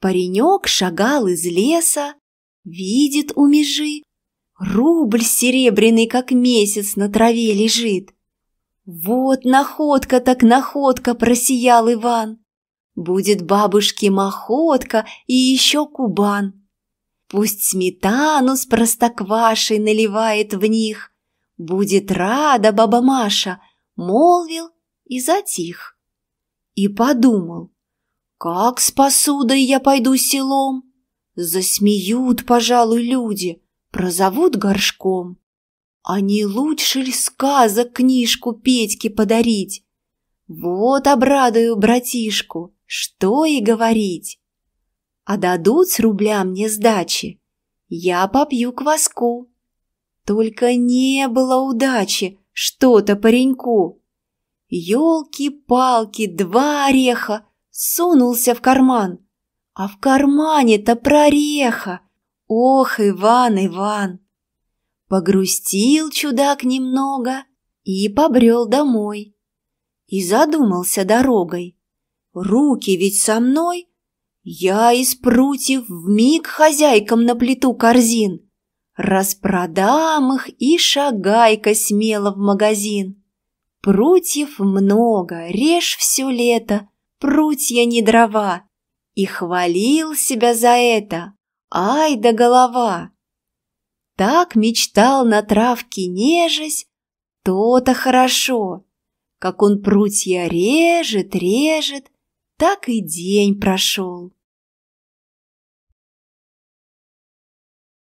Паренек шагал из леса, видит у межи рубль серебряный, как месяц, на траве лежит. Вот находка так находка, просиял Иван. Будет бабушке махотка и еще кубан. Пусть сметану с простоквашей наливает в них. Будет рада баба Маша, молвил и затих. И подумал, как с посудой я пойду селом? Засмеют, пожалуй, люди, прозовут горшком. А не лучше ли сказок книжку Петьке подарить? Вот обрадую братишку, что и говорить. А дадут с рубля мне сдачи, я попью кваску. Только не было удачи что-то пареньку. Ёлки-палки, 2 ореха, сунулся в карман. А в кармане-то прореха. Ох, Иван, Иван! Погрустил чудак немного и побрел домой. И задумался дорогой. Руки ведь со мной. Я из прутьев вмиг хозяйкам наплету корзин. Распродам их и шагай-ка смело в магазин. Прутьев много, режь все лето, прутья не дрова. И хвалил себя за это, ай да голова. Так мечтал на травке нежась, то-то хорошо. Как он прутья режет, так и день прошел.